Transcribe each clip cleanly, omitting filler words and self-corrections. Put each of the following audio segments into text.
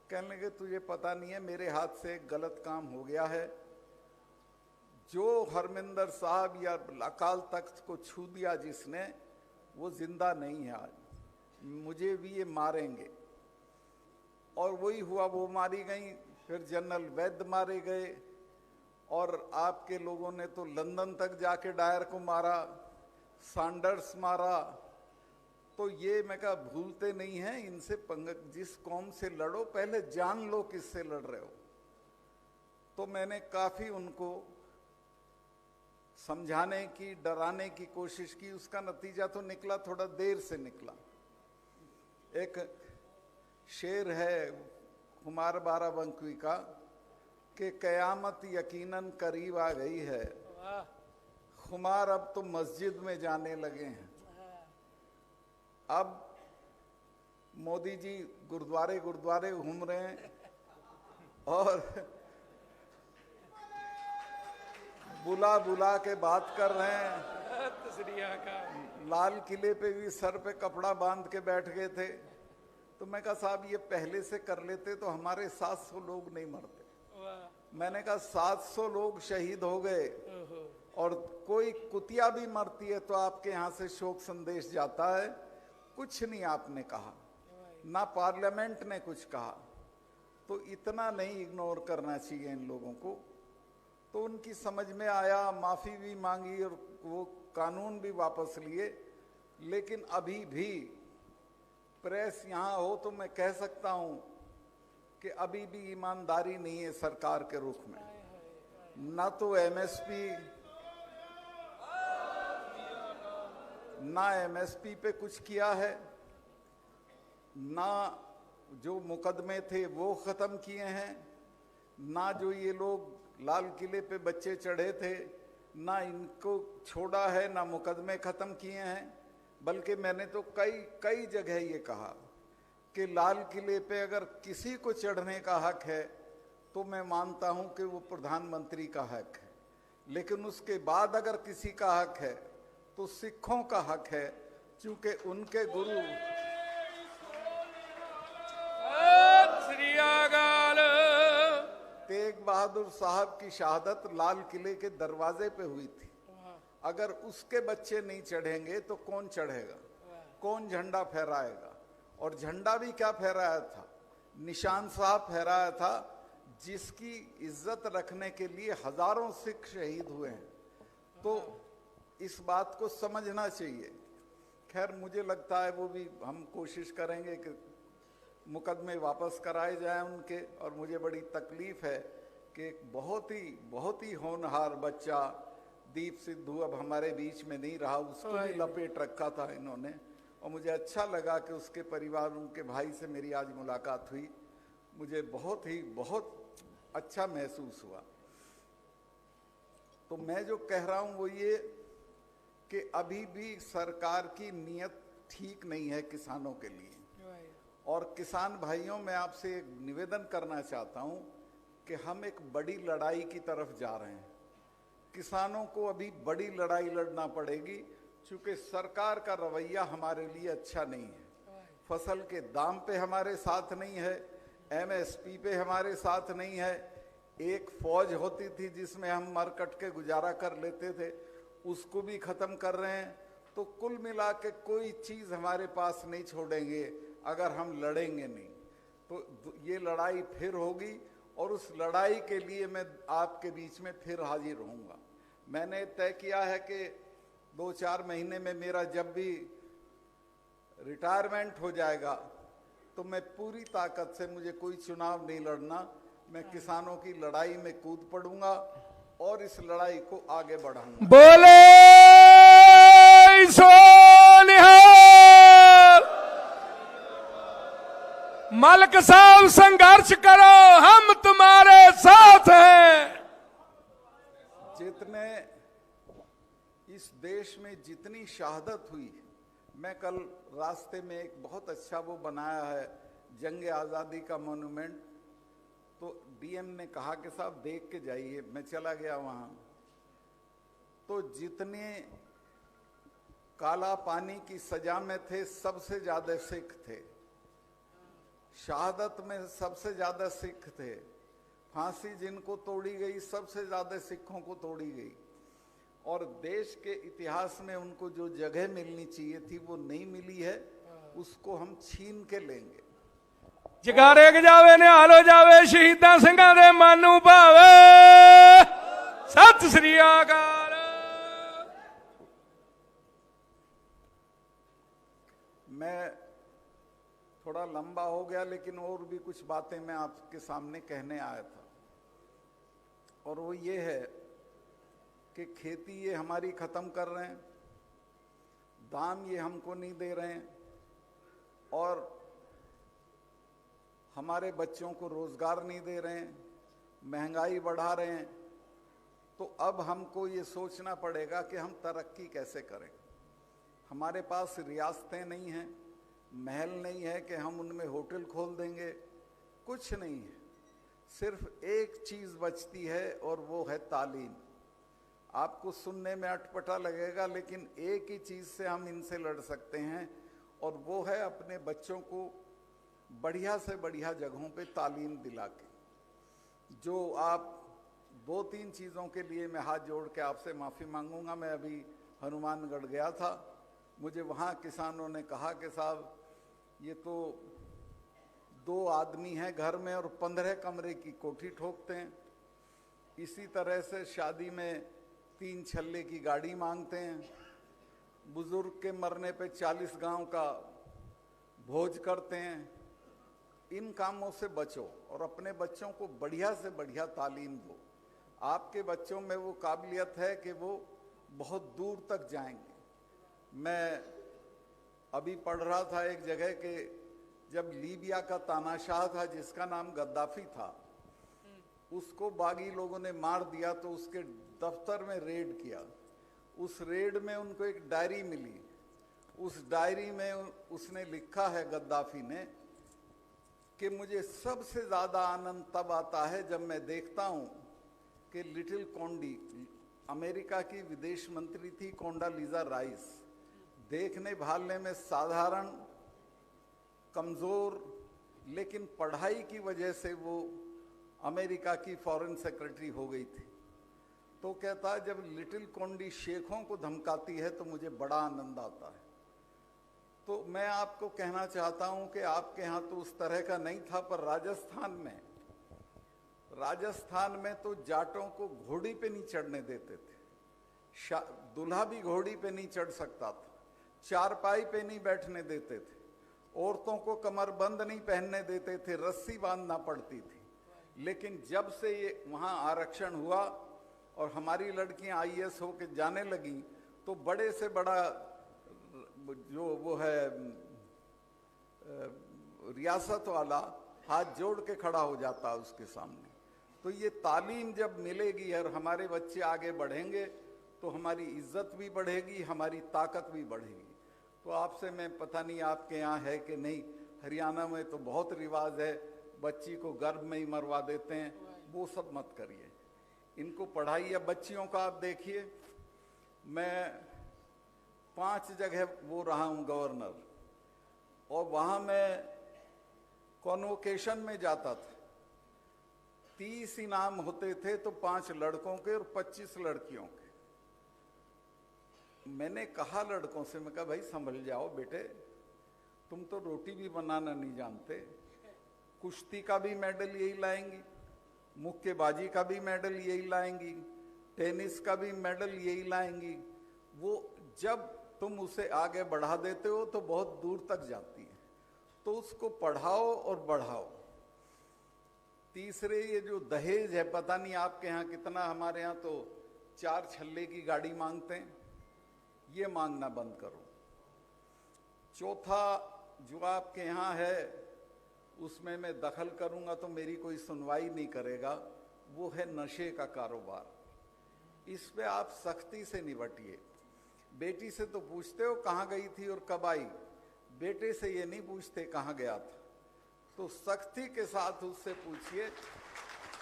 कहने लगे तुझे पता नहीं है, मेरे हाथ से एक गलत काम हो गया है। जो हरमिंदर साहब या अकाल तख्त को छू दिया जिसने, वो जिंदा नहीं है आज, मुझे भी ये मारेंगे। और वही हुआ, वो मारी गई। फिर जनरल वैद्य मारे गए, और आपके लोगों ने तो लंदन तक जाके डायर को मारा, सैंडर्स मारा। तो ये मैं कहा भूलते नहीं हैं इनसे जिस कौम से लड़ो पहले जान लो किससे लड़ रहे हो। तो मैंने काफी उनको समझाने की, डराने की कोशिश की। उसका नतीजा तो निकला, थोड़ा देर से निकला। एक शेर है कुमार बाराबंकी का कि कयामत यकीनन करीब आ गई है, खुमार अब तो मस्जिद में जाने लगे हैं। अब मोदी जी गुरुद्वारे गुरुद्वारे घूम रहे हैं और बुला बुला के बात कर रहे हैं। लाल किले पे भी सर पे कपड़ा बांध के बैठ गए थे। तो मैं कहा साहब ये पहले से कर लेते तो हमारे 700 लोग नहीं मरते। मैंने कहा 700 लोग शहीद हो गए, और कोई कुतिया भी मरती है तो आपके यहाँ से शोक संदेश जाता है। कुछ नहीं आपने कहा, ना पार्लियामेंट ने कुछ कहा। तो इतना नहीं इग्नोर करना चाहिए इन लोगों को। तो उनकी समझ में आया, माफी भी मांगी और वो कानून भी वापस लिए। लेकिन अभी भी प्रेस यहाँ हो तो मैं कह सकता हूं कि अभी भी ईमानदारी नहीं है सरकार के रुख में। ना तो एमएसपी पे कुछ किया है, ना जो मुकदमे थे वो खत्म किए हैं, ना जो ये लोग लाल किले पे बच्चे चढ़े थे ना इनको छोड़ा है, ना मुकदमे खत्म किए हैं। बल्कि मैंने तो कई जगह ये कहा कि लाल किले पे अगर किसी को चढ़ने का हक है तो मैं मानता हूं कि वो प्रधानमंत्री का हक है, लेकिन उसके बाद अगर किसी का हक है तो सिखों का हक है, क्योंकि उनके गुरु तेग बहादुर साहब की शहादत लाल किले के दरवाजे पे हुई थी। अगर उसके बच्चे नहीं चढ़ेंगे तो कौन चढ़ेगा, कौन झंडा फहराएगा? और झंडा भी क्या फहराया था, निशान साहब फहराया था, जिसकी इज्जत रखने के लिए हजारों सिख शहीद हुए हैं। तो इस बात को समझना चाहिए। खैर मुझे लगता है वो भी हम कोशिश करेंगे कि मुकदमे वापस कराए जाएं उनके। और मुझे बड़ी तकलीफ है कि एक बहुत ही होनहार बच्चा दीप सिद्धू अब हमारे बीच में नहीं रहा, उसको भी लपेट रखा था इन्होंने। और मुझे अच्छा लगा कि उसके परिवार, उनके भाई से मेरी आज मुलाकात हुई। मुझे बहुत अच्छा महसूस हुआ। तो मैं जो कह रहा हूं वो ये कि अभी भी सरकार की नीयत ठीक नहीं है किसानों के लिए। और किसान भाइयों, मैं आपसे एक निवेदन करना चाहता हूं कि हम एक बड़ी लड़ाई की तरफ जा रहे हैं। किसानों को अभी बड़ी लड़ाई लड़ना पड़ेगी, क्योंकि सरकार का रवैया हमारे लिए अच्छा नहीं है। फसल के दाम पे हमारे साथ नहीं है, एमएसपी पे हमारे साथ नहीं है। एक फौज होती थी जिसमें हम मर कट के गुजारा कर लेते थे, उसको भी खत्म कर रहे हैं। तो कुल मिला के कोई चीज हमारे पास नहीं छोड़ेंगे अगर हम लड़ेंगे नहीं। तो ये लड़ाई फिर होगी, और उस लड़ाई के लिए मैं आपके बीच में फिर हाजिर रहूंगा। मैंने तय किया है कि 2-4 महीने में मेरा जब भी रिटायरमेंट हो जाएगा तो मैं पूरी ताकत से, मुझे कोई चुनाव नहीं लड़ना, मैं किसानों की लड़ाई में कूद पड़ूंगा और इस लड़ाई को आगे बढ़ाऊंगा। बोले मलक साहब, संघर्ष करो, हम तुम्हारे साथ हैं। जितने इस देश में जितनी शहादत हुई, मैं कल रास्ते में एक बहुत अच्छा वो बनाया है जंग आज़ादी का मोन्यूमेंट, तो डीएम ने कहा कि साहब देख के जाइए। मैं चला गया वहां, तो जितने काला पानी की सजा में थे सबसे ज्यादा सिख थे। शहादत में सबसे ज्यादा सिख थे, फांसी जिनको तोड़ी गई सबसे ज्यादा सिखों को तोड़ी गई, और देश के इतिहास में उनको जो जगह मिलनी चाहिए थी वो नहीं मिली है, उसको हम छीन के लेंगे। जगारे के जावे ने हालो जावे शहीदां ਸਿੰਘਾਂ ਦੇ ਮਨ ਨੂੰ ਭਾਵੇ। ਸਤਿ ਸ੍ਰੀ ਅਕਾਲ। मैं थोड़ा लंबा हो गया, लेकिन और भी कुछ बातें मैं आपके सामने कहने आया था, और वो ये है कि खेती ये हमारी खत्म कर रहे हैं, दाम ये हमको नहीं दे रहे हैं, और हमारे बच्चों को रोजगार नहीं दे रहे हैं, महंगाई बढ़ा रहे हैं। तो अब हमको ये सोचना पड़ेगा कि हम तरक्की कैसे करें। हमारे पास रियासतें नहीं हैं, महल नहीं है कि हम उनमें होटल खोल देंगे, कुछ नहीं है। सिर्फ एक चीज बचती है और वो है तालीम। आपको सुनने में अटपटा लगेगा, लेकिन एक ही चीज से हम इनसे लड़ सकते हैं, और वो है अपने बच्चों को बढ़िया से बढ़िया जगहों पे तालीम दिला के। जो आप 2-3 चीज़ों के लिए मैं हाथ जोड़ के आपसे माफ़ी मांगूंगा। मैं अभी हनुमानगढ़ गया था, मुझे वहाँ किसानों ने कहा कि साहब ये तो 2 आदमी हैं घर में और 15 कमरे की कोठी ठोकते हैं, इसी तरह से शादी में 3 छल्ले की गाड़ी मांगते हैं, बुजुर्ग के मरने पे 40 गांव का भोज करते हैं। इन कामों से बचो और अपने बच्चों को बढ़िया से बढ़िया तालीम दो। आपके बच्चों में वो काबिलियत है कि वो बहुत दूर तक जाएंगे। मैं अभी पढ़ रहा था एक जगह के, जब लीबिया का तानाशाह था जिसका नाम गद्दाफी था, उसको बागी लोगों ने मार दिया, तो उसके दफ्तर में रेड किया। उस रेड में उनको एक डायरी मिली। उस डायरी में उसने लिखा है, गद्दाफी ने, कि मुझे सबसे ज्यादा आनंद तब आता है जब मैं देखता हूं कि लिटिल कोंडी, अमेरिका की विदेश मंत्री थी कोंडालीजा राइस, देखने भालने में साधारण, कमजोर, लेकिन पढ़ाई की वजह से वो अमेरिका की फॉरेन सेक्रेटरी हो गई थी। तो कहता है जब लिटिल कोंडी शेखों को धमकाती है तो मुझे बड़ा आनंद आता है। तो मैं आपको कहना चाहता हूं कि आपके यहाँ तो उस तरह का नहीं था, पर राजस्थान में तो जाटों को घोड़ी पे नहीं चढ़ने देते थे, दूल्हा भी घोड़ी पे नहीं चढ़ सकता था, चारपाई पे नहीं बैठने देते थे, औरतों को कमरबंद नहीं पहनने देते थे, रस्सी बांधना पड़ती थी। लेकिन जब से ये वहाँ आरक्षण हुआ और हमारी लड़कियां IAS होके जाने लगी, तो बड़े से बड़ा जो वो है रियासत वाला हाथ जोड़ के खड़ा हो जाता है उसके सामने। तो ये तालीम जब मिलेगी और हमारे बच्चे आगे बढ़ेंगे तो हमारी इज्जत भी बढ़ेगी, हमारी ताकत भी बढ़ेगी। तो आपसे मैं, पता नहीं आपके यहाँ है कि नहीं, हरियाणा में तो बहुत रिवाज है, बच्ची को गर्भ में ही मरवा देते हैं, वो सब मत करिए, इनको पढ़ाइए। बच्चियों का आप देखिए, मैं 5 जगह वो रहा हूँ गवर्नर, और वहाँ मैं कॉन्वोकेशन में जाता था, 30 इनाम होते थे, तो 5 लड़कों के और 25 लड़कियों के। मैंने कहा लड़कों से, मैं कहा भाई संभल जाओ बेटे, तुम तो रोटी भी बनाना नहीं जानते, कुश्ती का भी मेडल यही लाएंगी, मुक्केबाजी का भी मेडल यही लाएंगी, टेनिस का भी मेडल यही लाएंगी। वो जब तुम उसे आगे बढ़ा देते हो तो बहुत दूर तक जाती है, तो उसको पढ़ाओ और बढ़ाओ। तीसरे, ये जो दहेज है, पता नहीं आपके यहाँ कितना, हमारे यहाँ तो 4 छल्ले की गाड़ी मांगते हैं, ये मांगना बंद करो। चौथा, जो आपके यहाँ है उसमें मैं दखल करूंगा तो मेरी कोई सुनवाई नहीं करेगा, वो है नशे का कारोबार। इस पे आप सख्ती से निपटिए। बेटी से तो पूछते हो कहाँ गई थी और कब आई, बेटे से ये नहीं पूछते कहाँ गया था। तो सख्ती के साथ उससे पूछिए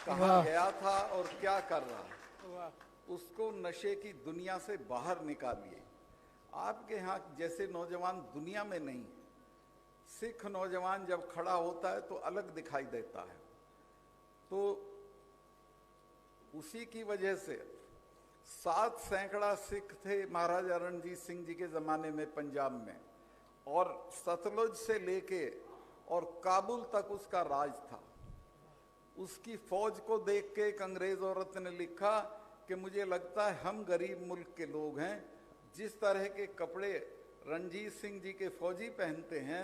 कहाँ गया था और क्या कर रहा है, उसको नशे की दुनिया से बाहर निकालिए। आपके यहाँ जैसे नौजवान दुनिया में नहीं, सिख नौजवान जब खड़ा होता है तो अलग दिखाई देता है। तो उसी की वजह से 7 सैकड़ा सिख थे महाराजा रणजीत सिंह जी के ज़माने में पंजाब में, और सतलुज से लेके और काबुल तक उसका राज था। उसकी फौज को देख के एक अंग्रेज औरत ने लिखा कि मुझे लगता है हम गरीब मुल्क के लोग हैं, जिस तरह के कपड़े रणजीत सिंह जी के फौजी पहनते हैं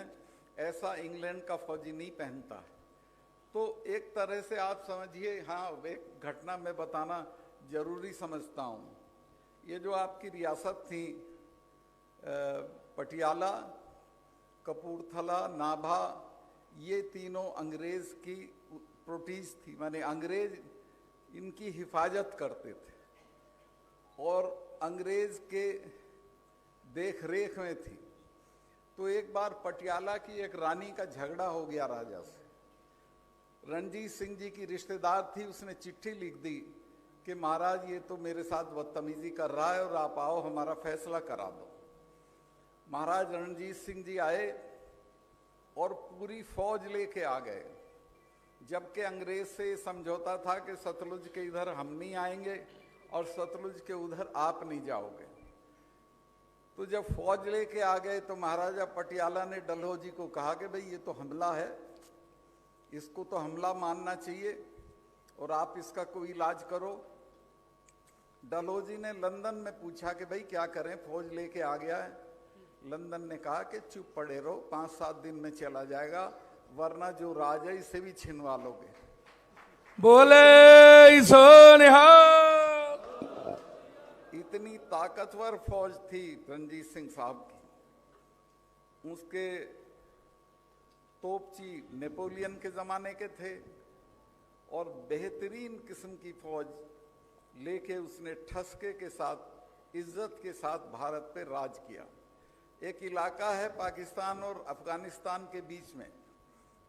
ऐसा इंग्लैंड का फौजी नहीं पहनता है। तो एक तरह से आप समझिए, हाँ एक घटना मैं बताना जरूरी समझता हूँ। ये जो आपकी रियासत थी पटियाला, कपूरथला, नाभा, ये तीनों अंग्रेज की प्रोटीज थी, माने अंग्रेज इनकी हिफाजत करते थे और अंग्रेज के देख रेख में थी। तो एक बार पटियाला की एक रानी का झगड़ा हो गया राजा से। रणजीत सिंह जी की रिश्तेदार थी, उसने चिट्ठी लिख दी कि महाराज ये तो मेरे साथ बदतमीजी कर रहा है और आप आओ हमारा फैसला करा दो। महाराज रणजीत सिंह जी आए और पूरी फौज लेके आ गए, जबकि अंग्रेज से समझौता था कि सतलुज के इधर हम नहीं आएंगे और सतलुज के उधर आप नहीं जाओगे। तो जब फौज लेके आ गए तो महाराजा पटियाला ने डलहौजी को कहा कि भाई ये तो हमला है, इसको तो हमला मानना चाहिए और आप इसका कोई इलाज करो। डलहौजी ने लंदन में पूछा कि भाई क्या करें, फौज लेके आ गया है। लंदन ने कहा कि चुप पड़े रहो, 5-7 दिन में चला जाएगा, वरना जो राज है इसे भी छिनवा लोगे। बोले सो निहाल। इतनी ताकतवर फौज थी रणजीत सिंह साहब की। उसके तोपची नेपोलियन के ज़माने के थे और बेहतरीन किस्म की फौज लेके उसने ठसके के साथ, इज्जत के साथ भारत पे राज किया। एक इलाका है पाकिस्तान और अफगानिस्तान के बीच में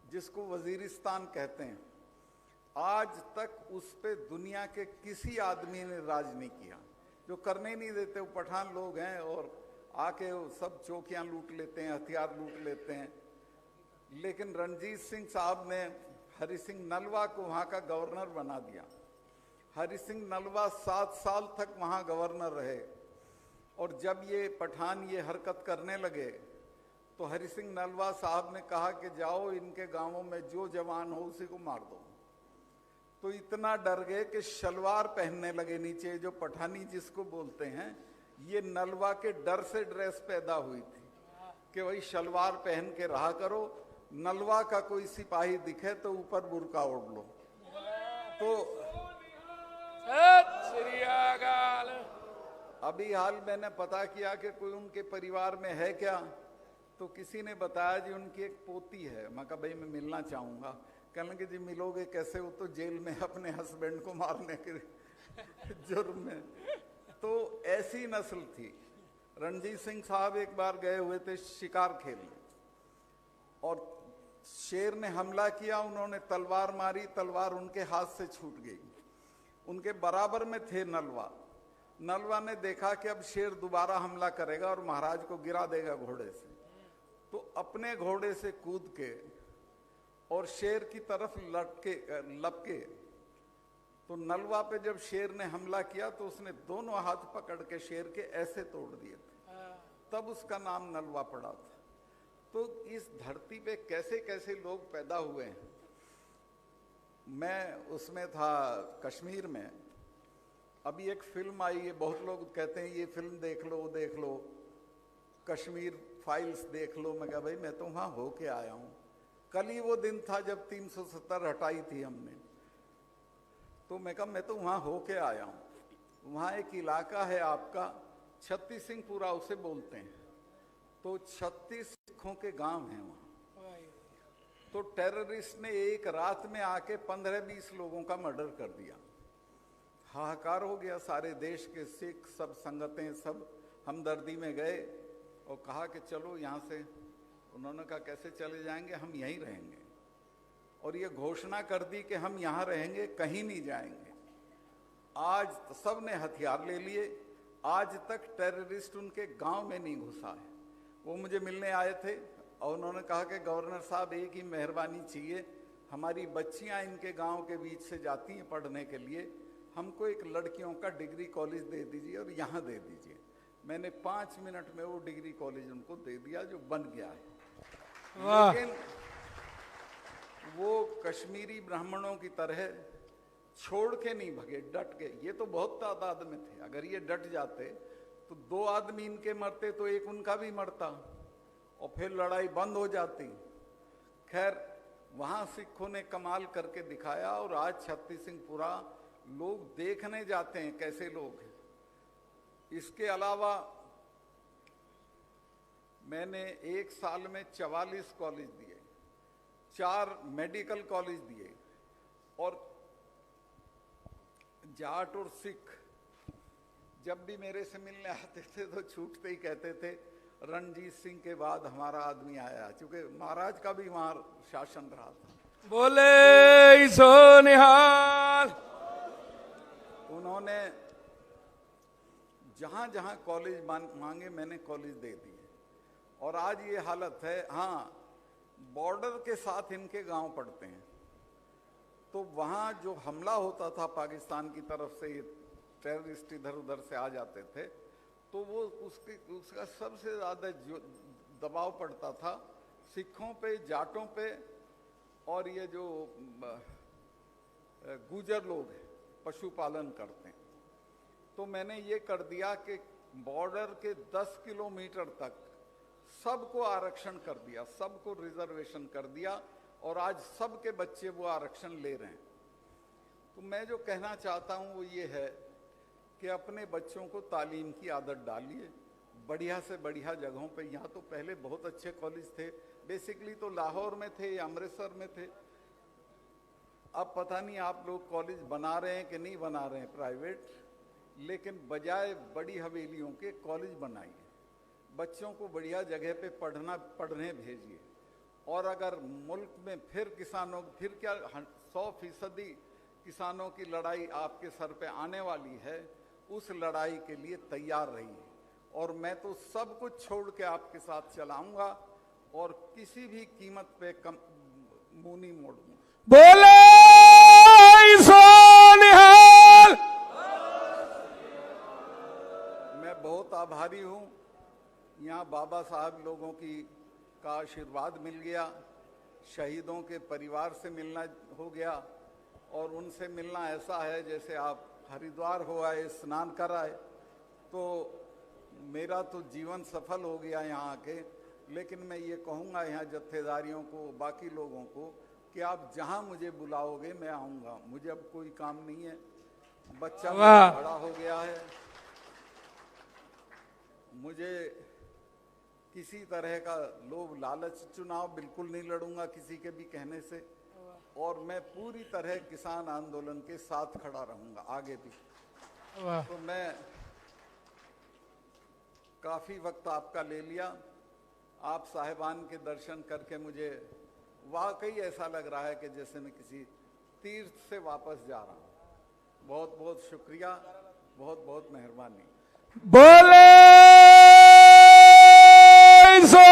जिसको वजीरिस्तान कहते हैं, आज तक उस पे दुनिया के किसी आदमी ने राज नहीं किया। जो करने नहीं देते वो पठान लोग हैं और आके वो सब चौकियां लूट लेते हैं, हथियार लूट लेते हैं। लेकिन रणजीत सिंह साहब ने हरि सिंह नलवा को वहाँ का गवर्नर बना दिया। हरि सिंह नलवा 7 साल तक वहाँ गवर्नर रहे और जब ये पठान ये हरकत करने लगे तो हरि सिंह नलवा साहब ने कहा कि जाओ इनके गांवों में जो जवान हो उसी को मार दो। तो इतना डर गए कि शलवार पहनने लगे नीचे, जो पठानी जिसको बोलते हैं। ये नलवा के डर से ड्रेस पैदा हुई थी कि वही शलवार पहन के रहा करो, नलवा का कोई सिपाही दिखे तो ऊपर बुर्का ओढ़ लो। तो अभी हाल मैंने पता किया कि कोई उनके परिवार में है क्या, तो किसी ने बताया जी उनकी एक पोती है। मैं कहा भाई मैं मिलना चाहूँगा। कहने लगे जी मिलोगे कैसे, वो तो जेल में अपने हस्बैंड को मारने के जुर्म में। तो ऐसी नस्ल थी। रणजीत सिंह साहब एक बार गए हुए थे शिकार खेलने और शेर ने हमला किया, उन्होंने तलवार मारी, तलवार उनके हाथ से छूट गई। उनके बराबर में थे नलवा। नलवा ने देखा कि अब शेर दोबारा हमला करेगा और महाराज को गिरा देगा घोड़े से, तो अपने घोड़े से कूद के और शेर की तरफ लपके। तो नलवा पे जब शेर ने हमला किया तो उसने दोनों हाथ पकड़ के शेर के ऐसे तोड़ दिए थे, तब उसका नाम नलवा पड़ा था। तो इस धरती पे कैसे कैसे लोग पैदा हुए हैं। मैं उसमें था कश्मीर में, अभी एक फिल्म आई है, बहुत लोग कहते हैं ये फिल्म देख लो, वो देख लो, कश्मीर फाइल्स देख लो। मैं कहा भाई मैं तो वहाँ होके आया हूँ। कल ही वो दिन था जब 370 हटाई थी हमने, तो मैं कहा मैं तो वहाँ होके आया हूँ। वहाँ एक इलाका है आपका छत्तीस सिंहपुरा उसे बोलते हैं, तो 36 सिखों के गांव हैं वहाँ। तो टेररिस्ट ने एक रात में आके 15-20 लोगों का मर्डर कर दिया। हाहाकार हो गया, सारे देश के सिख सब संगतें सब हमदर्दी में गए और कहा कि चलो यहाँ से। उन्होंने कहा कैसे चले जाएंगे, हम यहीं रहेंगे। और ये घोषणा कर दी कि हम यहाँ रहेंगे, कहीं नहीं जाएंगे। आज सब ने हथियार ले लिए, आज तक टेररिस्ट उनके गांव में नहीं घुसा है। वो मुझे मिलने आए थे और उन्होंने कहा कि गवर्नर साहब एक ही मेहरबानी चाहिए, हमारी बच्चियां इनके गांव के बीच से जाती हैं पढ़ने के लिए, हमको एक लड़कियों का डिग्री कॉलेज दे दीजिए और यहाँ दे दीजिए। मैंने 5 मिनट में वो डिग्री कॉलेज उनको दे दिया जो बन गया है। लेकिन वो कश्मीरी ब्राह्मणों की तरह छोड़ के नहीं भगे, डट के। ये तो बहुत तादाद में थे, अगर ये डट जाते तो 2 आदमी इनके मरते तो एक उनका भी मरता और फिर लड़ाई बंद हो जाती। खैर वहां सिखों ने कमाल करके दिखाया और आज छत्तीसिंहपुरा लोग देखने जाते हैं कैसे लोग हैं। इसके अलावा मैंने 1 साल में 44 कॉलेज दिए, 4 मेडिकल कॉलेज दिए, और जाट और सिख जब भी मेरे से मिलने आते थे तो छूटते ही कहते थे रणजीत सिंह के बाद हमारा आदमी आया, क्योंकि महाराज का भी वहां शासन रहा था। बोले सो निहाल। उन्होंने जहां जहां कॉलेज मांगे मैंने कॉलेज दे दिए, और आज ये हालत है। हाँ, बॉर्डर के साथ इनके गांव पड़ते हैं, तो वहां जो हमला होता था पाकिस्तान की तरफ से, टेररिस्ट इधर उधर से आ जाते थे, तो वो उसका सबसे ज्यादा जो दबाव पड़ता था सिखों पे, जाटों पे, और ये जो गुजर लोग हैं पशुपालन करते हैं। तो मैंने ये कर दिया कि बॉर्डर के 10 किलोमीटर तक सबको आरक्षण कर दिया, सबको रिजर्वेशन कर दिया, और आज सबके बच्चे वो आरक्षण ले रहे हैं। तो मैं जो कहना चाहता हूं वो ये है कि अपने बच्चों को तालीम की आदत डालिए, बढ़िया से बढ़िया जगहों पे। यहाँ तो पहले बहुत अच्छे कॉलेज थे, बेसिकली तो लाहौर में थे या अमृतसर में थे। अब पता नहीं आप लोग कॉलेज बना रहे हैं कि नहीं बना रहे हैं प्राइवेट, लेकिन बजाय बड़ी हवेलियों के कॉलेज बनाइए, बच्चों को बढ़िया जगह पे पढ़ने भेजिए। और अगर मुल्क में फिर किसानों, फिर क्या 100% किसानों की लड़ाई आपके सर पे आने वाली है, उस लड़ाई के लिए तैयार रहिए। और मैं तो सब कुछ छोड़ के आपके साथ चलाऊंगा और किसी भी कीमत पे मुंह नहीं मोड़ूंगा। बोले सो निहाल। मैं बहुत आभारी हूं, यहाँ बाबा साहब लोगों का आशीर्वाद मिल गया, शहीदों के परिवार से मिलना हो गया, और उनसे मिलना ऐसा है जैसे आप हरिद्वार हो आए, स्नान कर आए। तो मेरा तो जीवन सफल हो गया यहाँ आके। लेकिन मैं ये कहूँगा यहाँ जत्थेदारियों को, बाकी लोगों को, कि आप जहाँ मुझे बुलाओगे मैं आऊँगा। मुझे अब कोई काम नहीं है, बच्चा बड़ा हो गया है, मुझे किसी तरह का लोभ लालच, चुनाव बिल्कुल नहीं लड़ूंगा किसी के भी कहने से, और मैं पूरी तरह किसान आंदोलन के साथ खड़ा रहूंगा आगे भी। तो मैं काफी वक्त आपका ले लिया, आप साहिबान के दर्शन करके मुझे वाकई ऐसा लग रहा है कि जैसे मैं किसी तीर्थ से वापस जा रहा हूं। बहुत बहुत शुक्रिया, बहुत बहुत मेहरबानी। बोले सो